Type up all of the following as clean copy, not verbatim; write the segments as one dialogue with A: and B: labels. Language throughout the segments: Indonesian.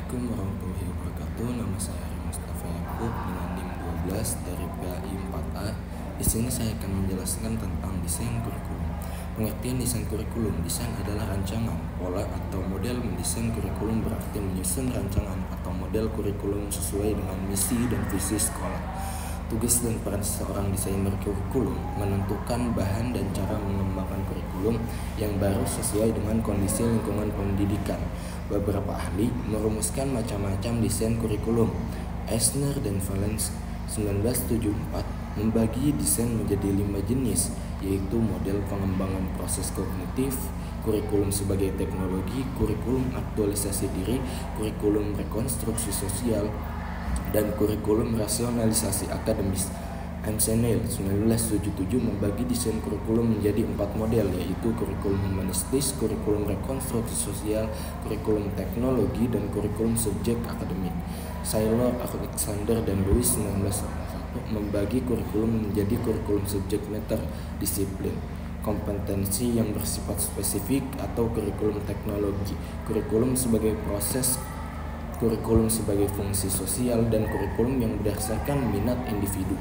A: Assalamualaikum warahmatullahi wabarakatuh. Nama saya Ari Mustafa Yakub dengan NIM 12 dari PAI 4A. Di sini saya akan menjelaskan tentang desain kurikulum. Pengertian desain kurikulum. Desain adalah rancangan, pola atau model mendesain kurikulum berarti menyusun rancangan atau model kurikulum sesuai dengan misi dan visi sekolah. Tugas dan peran seorang desainer kurikulum menentukan bahan dan cara mengembangkan kurikulum yang baru sesuai dengan kondisi lingkungan pendidikan. Beberapa ahli merumuskan macam-macam desain kurikulum. Eisner dan Valens 1974 membagi desain menjadi 5 jenis, yaitu model pengembangan proses kognitif, kurikulum sebagai teknologi, kurikulum aktualisasi diri, kurikulum rekonstruksi sosial, dan kurikulum rasionalisasi akademis. Amsenil 1977 membagi desain kurikulum menjadi 4 model, yaitu kurikulum humanistis, kurikulum rekonstruksi sosial, kurikulum teknologi, dan kurikulum subjek akademik. Saylor, Alexander, dan Lewis 1991 membagi kurikulum menjadi kurikulum subjek matter, disiplin, kompetensi yang bersifat spesifik, atau kurikulum teknologi, kurikulum sebagai proses, kurikulum sebagai fungsi sosial, dan kurikulum yang berdasarkan minat individu.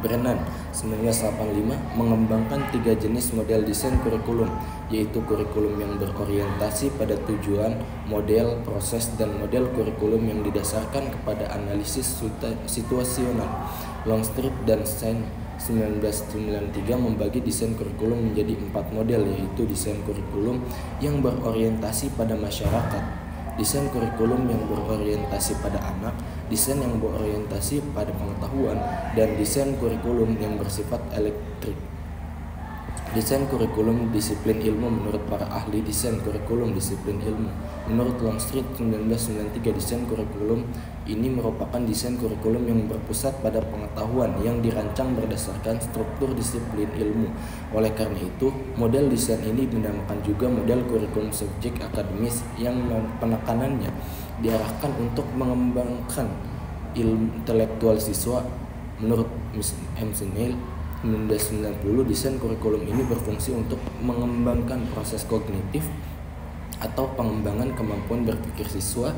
A: Brennan 1985 mengembangkan 3 jenis model desain kurikulum, yaitu kurikulum yang berorientasi pada tujuan, model, proses, dan model kurikulum yang didasarkan kepada analisis situasional. Longstreet dan Sain 1993 membagi desain kurikulum menjadi 4 model, yaitu desain kurikulum yang berorientasi pada masyarakat, desain kurikulum yang berorientasi pada anak, desain yang berorientasi pada pengetahuan, dan desain kurikulum yang bersifat elektrik. Desain kurikulum disiplin ilmu. Menurut para ahli desain kurikulum disiplin ilmu, menurut Longstreet 1993, desain kurikulum ini merupakan desain kurikulum yang berpusat pada pengetahuan yang dirancang berdasarkan struktur disiplin ilmu. Oleh karena itu, model desain ini dinamakan juga model kurikulum subjek akademis yang penekanannya diarahkan untuk mengembangkan ilmu intelektual siswa. Menurut Amsenil 1990, desain kurikulum ini berfungsi untuk mengembangkan proses kognitif atau pengembangan kemampuan berpikir siswa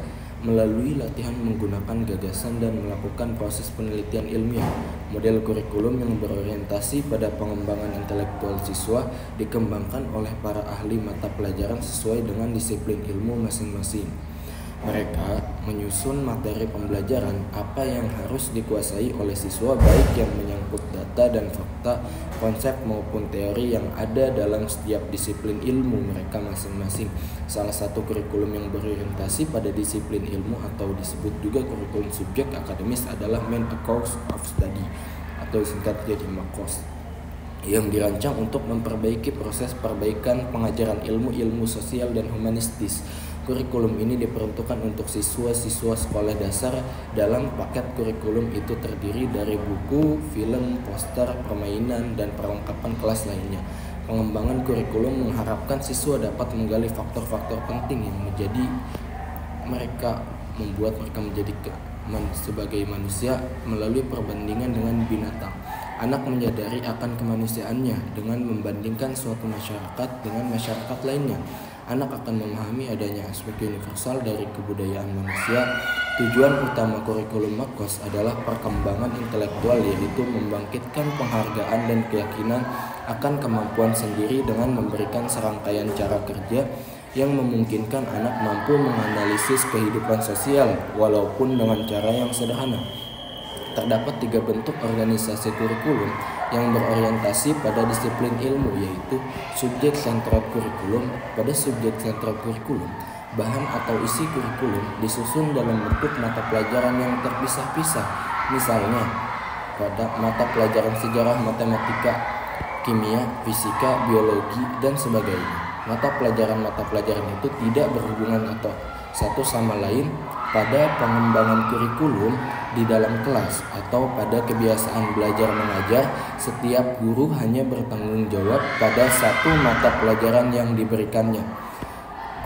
A: melalui latihan menggunakan gagasan dan melakukan proses penelitian ilmiah. Model kurikulum yang berorientasi pada pengembangan intelektual siswa dikembangkan oleh para ahli mata pelajaran sesuai dengan disiplin ilmu masing-masing. Mereka menyusun materi pembelajaran apa yang harus dikuasai oleh siswa, baik yang menyangkut data dan fakta, konsep maupun teori yang ada dalam setiap disiplin ilmu mereka masing-masing. Salah satu kurikulum yang berorientasi pada disiplin ilmu atau disebut juga kurikulum subjek akademis adalah Main Course of Study atau singkat jadi MACOS, yang dirancang untuk memperbaiki proses perbaikan pengajaran ilmu sosial dan humanistis. Kurikulum ini diperuntukkan untuk siswa-siswa sekolah dasar. Dalam paket kurikulum itu terdiri dari buku, film, poster, permainan, dan perlengkapan kelas lainnya. Pengembangan kurikulum mengharapkan siswa dapat menggali faktor-faktor penting yang membuat mereka menjadi sebagai manusia melalui perbandingan dengan binatang. Anak menyadari akan kemanusiaannya dengan membandingkan suatu masyarakat dengan masyarakat lainnya. Anak akan memahami adanya aspek universal dari kebudayaan manusia. Tujuan utama kurikulum MACOS adalah perkembangan intelektual, yaitu membangkitkan penghargaan dan keyakinan akan kemampuan sendiri dengan memberikan serangkaian cara kerja yang memungkinkan anak mampu menganalisis kehidupan sosial walaupun dengan cara yang sederhana. Terdapat 3 bentuk organisasi kurikulum yang berorientasi pada disiplin ilmu, yaitu subjek sentral kurikulum. Pada subjek sentral kurikulum, bahan atau isi kurikulum disusun dalam bentuk mata pelajaran yang terpisah-pisah. Misalnya, pada mata pelajaran sejarah, matematika, kimia, fisika, biologi, dan sebagainya. Mata pelajaran itu tidak berhubungan atau satu sama lain pada pengembangan kurikulum di dalam kelas atau pada kebiasaan belajar mengajar. Setiap guru hanya bertanggung jawab pada satu mata pelajaran yang diberikannya.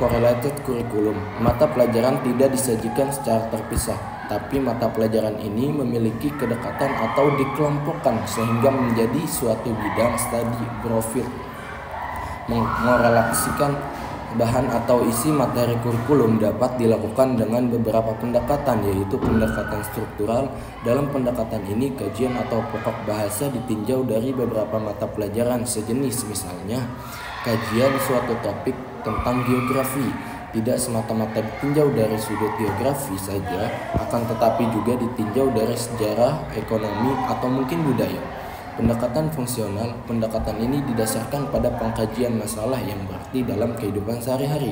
A: Correlated kurikulum. Mata pelajaran tidak disajikan secara terpisah, tapi mata pelajaran ini memiliki kedekatan atau dikelompokkan sehingga menjadi suatu bidang studi profil. Merelaksikan Bahan atau isi materi kurikulum dapat dilakukan dengan beberapa pendekatan, yaitu pendekatan struktural. Dalam pendekatan ini, kajian atau pokok bahasa ditinjau dari beberapa mata pelajaran sejenis, misalnya kajian suatu topik tentang geografi tidak semata-mata ditinjau dari sudut geografi saja, akan tetapi juga ditinjau dari sejarah, ekonomi, atau mungkin budaya. Pendekatan fungsional, pendekatan ini didasarkan pada pengkajian masalah yang berarti dalam kehidupan sehari-hari.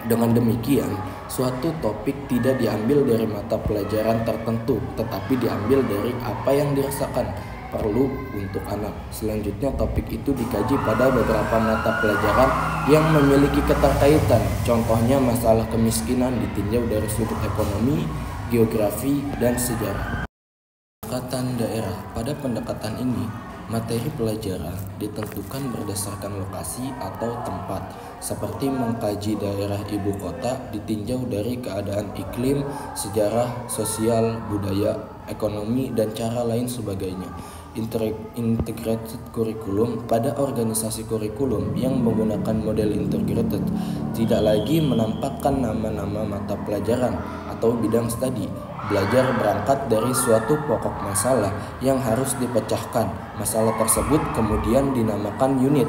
A: Dengan demikian, suatu topik tidak diambil dari mata pelajaran tertentu, tetapi diambil dari apa yang dirasakan perlu untuk anak. Selanjutnya, topik itu dikaji pada beberapa mata pelajaran yang memiliki keterkaitan. Contohnya, masalah kemiskinan ditinjau dari sudut ekonomi, geografi, dan sejarah. Pendekatan daerah. Pada pendekatan ini, materi pelajaran ditentukan berdasarkan lokasi atau tempat, seperti mengkaji daerah ibu kota ditinjau dari keadaan iklim, sejarah, sosial, budaya, ekonomi, dan cara lain sebagainya. Integrated kurikulum. Pada organisasi kurikulum yang menggunakan model integrated tidak lagi menampakkan nama-nama mata pelajaran atau bidang studi. Belajar berangkat dari suatu pokok masalah yang harus dipecahkan. Masalah tersebut kemudian dinamakan unit.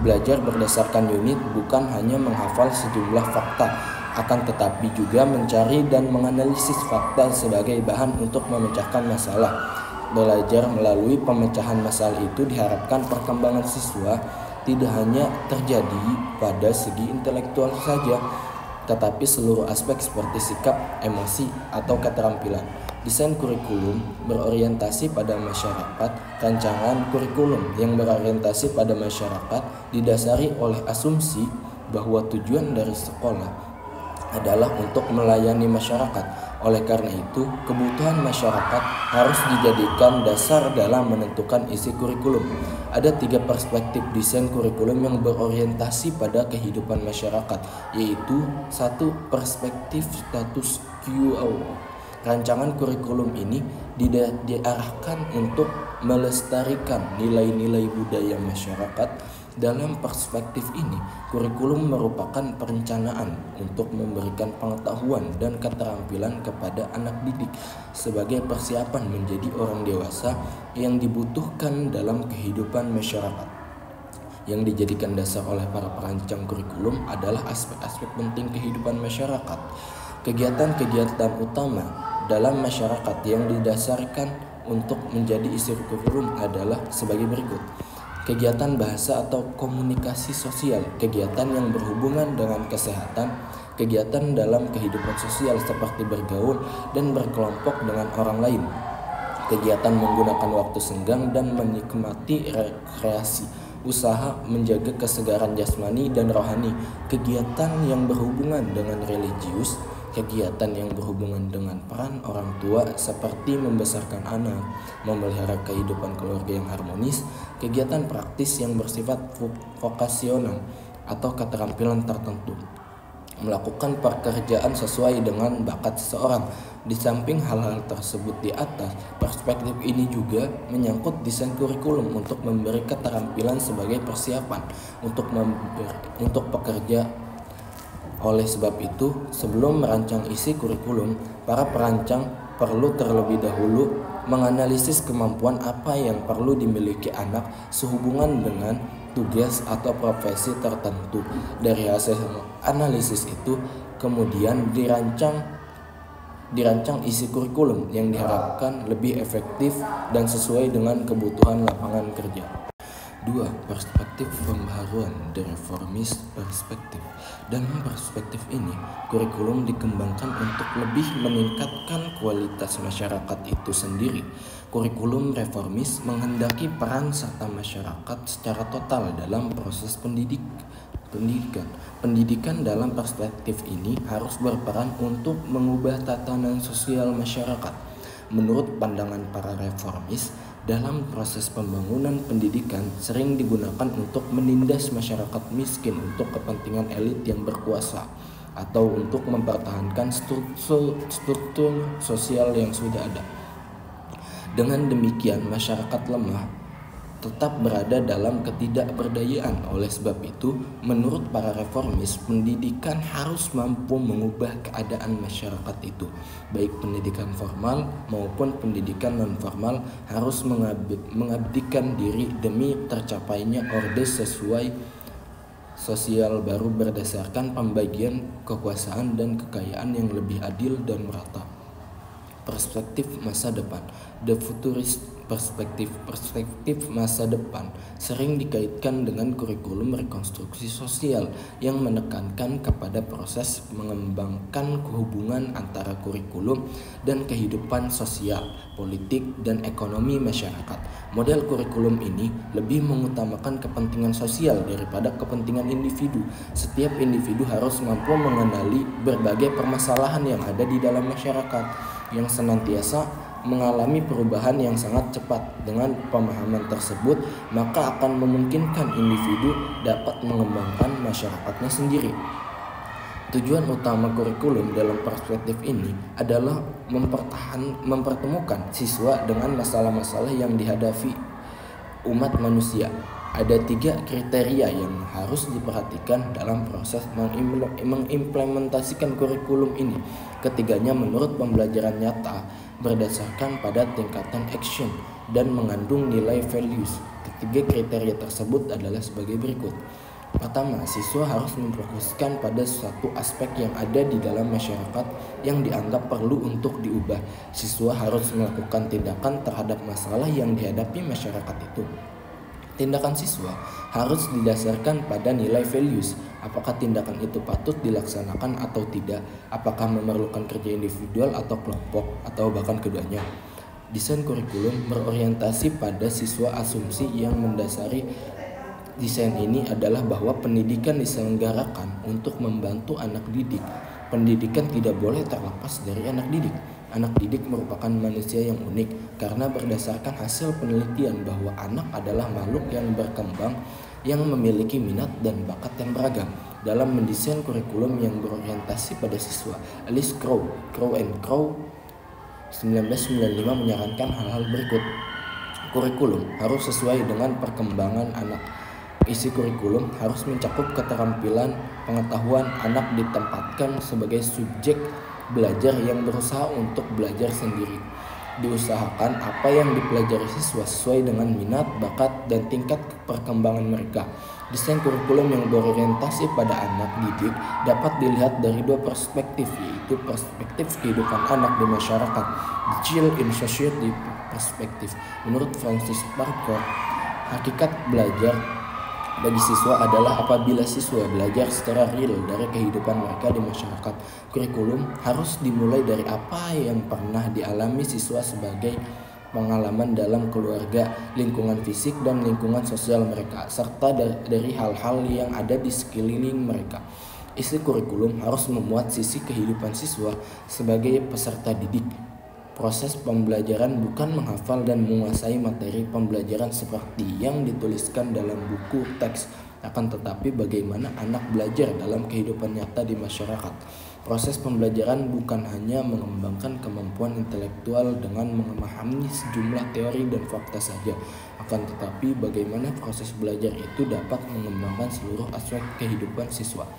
A: Belajar berdasarkan unit bukan hanya menghafal sejumlah fakta, akan tetapi juga mencari dan menganalisis fakta sebagai bahan untuk memecahkan masalah. Belajar melalui pemecahan masalah itu diharapkan perkembangan siswa tidak hanya terjadi pada segi intelektual saja, tetapi seluruh aspek seperti sikap, emosi, atau keterampilan. Desain kurikulum berorientasi pada masyarakat. Rancangan kurikulum yang berorientasi pada masyarakat didasari oleh asumsi bahwa tujuan dari sekolah adalah untuk melayani masyarakat. Oleh karena itu, kebutuhan masyarakat harus dijadikan dasar dalam menentukan isi kurikulum. Ada 3 perspektif desain kurikulum yang berorientasi pada kehidupan masyarakat, yaitu 1. Perspektif status quo. Rancangan kurikulum ini diarahkan untuk melestarikan nilai-nilai budaya masyarakat. Dalam perspektif ini, kurikulum merupakan perencanaan untuk memberikan pengetahuan dan keterampilan kepada anak didik sebagai persiapan menjadi orang dewasa yang dibutuhkan dalam kehidupan masyarakat. Yang dijadikan dasar oleh para perancang kurikulum adalah aspek-aspek penting kehidupan masyarakat. Kegiatan-kegiatan utama dalam masyarakat yang didasarkan untuk menjadi isi kurikulum adalah sebagai berikut. Kegiatan bahasa atau komunikasi sosial, kegiatan yang berhubungan dengan kesehatan, kegiatan dalam kehidupan sosial seperti bergaul dan berkelompok dengan orang lain, kegiatan menggunakan waktu senggang dan menikmati rekreasi, usaha menjaga kesegaran jasmani dan rohani, kegiatan yang berhubungan dengan religius, kegiatan yang berhubungan dengan peran orang tua seperti membesarkan anak, memelihara kehidupan keluarga yang harmonis, kegiatan praktis yang bersifat vokasional atau keterampilan tertentu, melakukan pekerjaan sesuai dengan bakat seseorang. Di samping hal-hal tersebut di atas, perspektif ini juga menyangkut desain kurikulum untuk memberi keterampilan sebagai persiapan untuk pekerja. Oleh sebab itu, sebelum merancang isi kurikulum, para perancang perlu terlebih dahulu menganalisis kemampuan apa yang perlu dimiliki anak sehubungan dengan tugas atau profesi tertentu. Dari hasil analisis itu, kemudian dirancang isi kurikulum yang diharapkan lebih efektif dan sesuai dengan kebutuhan lapangan kerja. 2. Perspektif pembaharuan, the reformist perspektif. Dalam perspektif ini, kurikulum dikembangkan untuk lebih meningkatkan kualitas masyarakat itu sendiri. Kurikulum reformis menghendaki peran serta masyarakat secara total dalam proses pendidikan. Pendidikan dalam perspektif ini harus berperan untuk mengubah tatanan sosial masyarakat. Menurut pandangan para reformis, dalam proses pembangunan pendidikan sering digunakan untuk menindas masyarakat miskin untuk kepentingan elit yang berkuasa atau untuk mempertahankan struktur sosial yang sudah ada. Dengan demikian, masyarakat lemah tetap berada dalam ketidakberdayaan. Oleh sebab itu, menurut para reformis, pendidikan harus mampu mengubah keadaan masyarakat itu. Baik pendidikan formal maupun pendidikan non-formal harus mengabdikan diri demi tercapainya orde sesuai sosial baru berdasarkan pembagian kekuasaan dan kekayaan yang lebih adil dan merata. Perspektif masa depan. The futurist perspektif masa depan sering dikaitkan dengan kurikulum rekonstruksi sosial yang menekankan kepada proses mengembangkan hubungan antara kurikulum dan kehidupan sosial, politik, dan ekonomi masyarakat. Model kurikulum ini lebih mengutamakan kepentingan sosial daripada kepentingan individu. Setiap individu harus mampu mengenali berbagai permasalahan yang ada di dalam masyarakat yang senantiasa mengalami perubahan yang sangat cepat. Dengan pemahaman tersebut, maka akan memungkinkan individu dapat mengembangkan masyarakatnya sendiri. Tujuan utama kurikulum dalam perspektif ini adalah mempertemukan siswa dengan masalah-masalah yang dihadapi umat manusia. Ada 3 kriteria yang harus diperhatikan dalam proses mengimplementasikan kurikulum ini. Ketiganya menurut pembelajaran nyata berdasarkan pada tingkatan action dan mengandung nilai values. Ketiga kriteria tersebut adalah sebagai berikut. Pertama, siswa harus memfokuskan pada suatu aspek yang ada di dalam masyarakat yang dianggap perlu untuk diubah. Siswa harus melakukan tindakan terhadap masalah yang dihadapi masyarakat itu. Tindakan siswa harus didasarkan pada nilai values. Apakah tindakan itu patut dilaksanakan atau tidak? Apakah memerlukan kerja individual atau kelompok, atau bahkan keduanya? Desain kurikulum berorientasi pada siswa. Asumsi yang mendasari desain ini adalah bahwa pendidikan diselenggarakan untuk membantu anak didik. Pendidikan tidak boleh terlepas dari anak didik. Anak didik merupakan manusia yang unik karena berdasarkan hasil penelitian bahwa anak adalah makhluk yang berkembang yang memiliki minat dan bakat yang beragam. Dalam mendesain kurikulum yang berorientasi pada siswa, Alice Crow 1995 menyarankan hal-hal berikut. Kurikulum harus sesuai dengan perkembangan anak. Isi kurikulum harus mencakup keterampilan pengetahuan anak ditempatkan sebagai subjek belajar yang berusaha untuk belajar sendiri. Diusahakan apa yang dipelajari siswa sesuai dengan minat, bakat, dan tingkat perkembangan mereka. Desain kurikulum yang berorientasi pada anak didik dapat dilihat dari 2 perspektif, yaitu perspektif kehidupan anak di masyarakat, the child in society perspektif. Menurut Francis Parker, hakikat belajar bagi siswa adalah apabila siswa belajar secara real dari kehidupan mereka di masyarakat. Kurikulum harus dimulai dari apa yang pernah dialami siswa sebagai pengalaman dalam keluarga, lingkungan fisik, dan lingkungan sosial mereka, serta dari hal-hal yang ada di sekeliling mereka. Isi kurikulum harus memuat sisi kehidupan siswa sebagai peserta didik. Proses pembelajaran bukan menghafal dan menguasai materi pembelajaran seperti yang dituliskan dalam buku teks, akan tetapi bagaimana anak belajar dalam kehidupan nyata di masyarakat. Proses pembelajaran bukan hanya mengembangkan kemampuan intelektual dengan memahami sejumlah teori dan fakta saja, akan tetapi bagaimana proses belajar itu dapat mengembangkan seluruh aspek kehidupan siswa.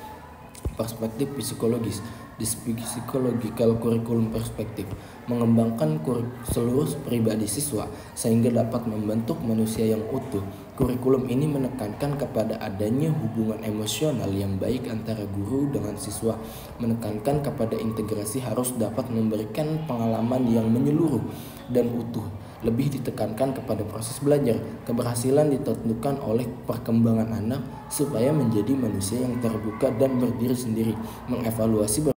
A: Perspektif psikologis. The Psychological Curriculum Perspective mengembangkan seluruh pribadi siswa sehingga dapat membentuk manusia yang utuh. Kurikulum ini menekankan kepada adanya hubungan emosional yang baik antara guru dengan siswa, menekankan kepada integrasi harus dapat memberikan pengalaman yang menyeluruh dan utuh. Lebih ditekankan kepada proses belajar. Keberhasilan ditentukan oleh perkembangan anak supaya menjadi manusia yang terbuka dan berdiri sendiri. Mengevaluasi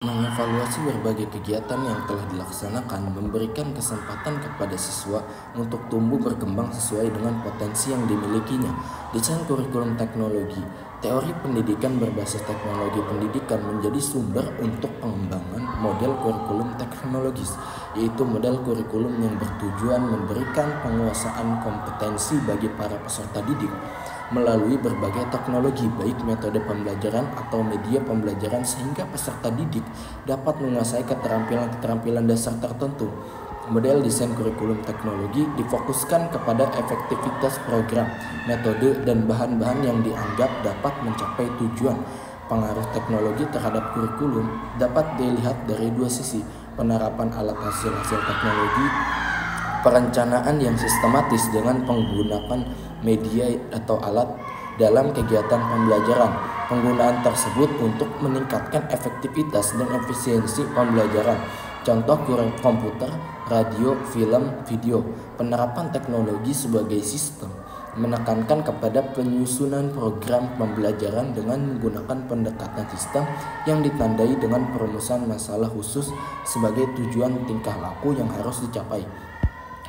A: berbagai kegiatan yang telah dilaksanakan, memberikan kesempatan kepada siswa untuk tumbuh berkembang sesuai dengan potensi yang dimilikinya. Desain kurikulum teknologi. Teori pendidikan berbasis teknologi pendidikan menjadi sumber untuk pengembangan model kurikulum teknologis, yaitu model kurikulum yang bertujuan memberikan penguasaan kompetensi bagi para peserta didik melalui berbagai teknologi, baik metode pembelajaran atau media pembelajaran, sehingga peserta didik dapat menguasai keterampilan-keterampilan dasar tertentu. Model desain kurikulum teknologi difokuskan kepada efektivitas program, metode, dan bahan-bahan yang dianggap dapat mencapai tujuan. Pengaruh teknologi terhadap kurikulum dapat dilihat dari dua sisi: penerapan alat hasil teknologi, perencanaan yang sistematis dengan penggunaan media atau alat dalam kegiatan pembelajaran. Penggunaan tersebut untuk meningkatkan efektivitas dan efisiensi pembelajaran. Contoh komputer, radio, film, video. Penerapan teknologi sebagai sistem menekankan kepada penyusunan program pembelajaran dengan menggunakan pendekatan sistem yang ditandai dengan perumusan masalah khusus sebagai tujuan tingkah laku yang harus dicapai.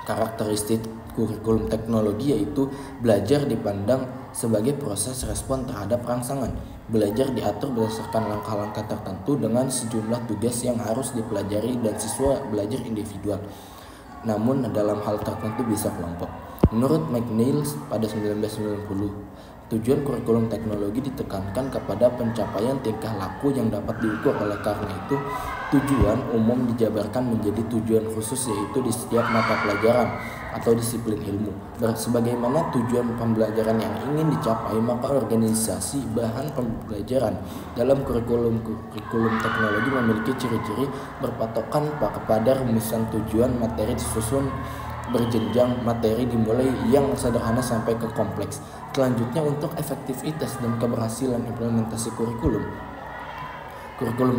A: Karakteristik kurikulum teknologi yaitu belajar dipandang sebagai proses respon terhadap rangsangan. Belajar diatur berdasarkan langkah-langkah tertentu dengan sejumlah tugas yang harus dipelajari dan siswa belajar individual, namun dalam hal tertentu bisa kelompok. Menurut McNeil pada 1990, tujuan kurikulum teknologi ditekankan kepada pencapaian tingkah laku yang dapat diukur. Oleh karena itu, tujuan umum dijabarkan menjadi tujuan khusus, yaitu di setiap mata pelajaran atau disiplin ilmu. Sebagaimana tujuan pembelajaran yang ingin dicapai, maka organisasi bahan pembelajaran dalam kurikulum teknologi memiliki ciri-ciri berpatokan kepada rumusan tujuan. Materi disusun berjenjang, materi dimulai yang sederhana sampai ke kompleks. Selanjutnya, untuk efektivitas dan keberhasilan implementasi kurikulum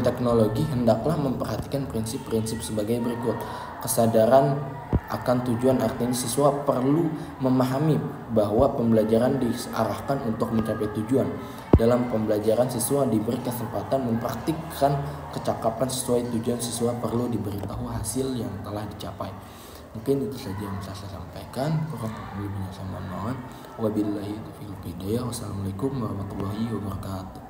A: teknologi hendaklah memperhatikan prinsip-prinsip sebagai berikut. Kesadaran akan tujuan, artinya siswa perlu memahami bahwa pembelajaran diarahkan untuk mencapai tujuan. Dalam pembelajaran, siswa diberi kesempatan mempraktikkan kecakapan sesuai tujuan. Siswa perlu diberitahu hasil yang telah dicapai. Mungkin itu saja yang bisa saya sampaikan. Kurang lebihnya saya mohon maaf. Wabillahi taufiq wal hidayah. Wassalamualaikum warahmatullahi wabarakatuh.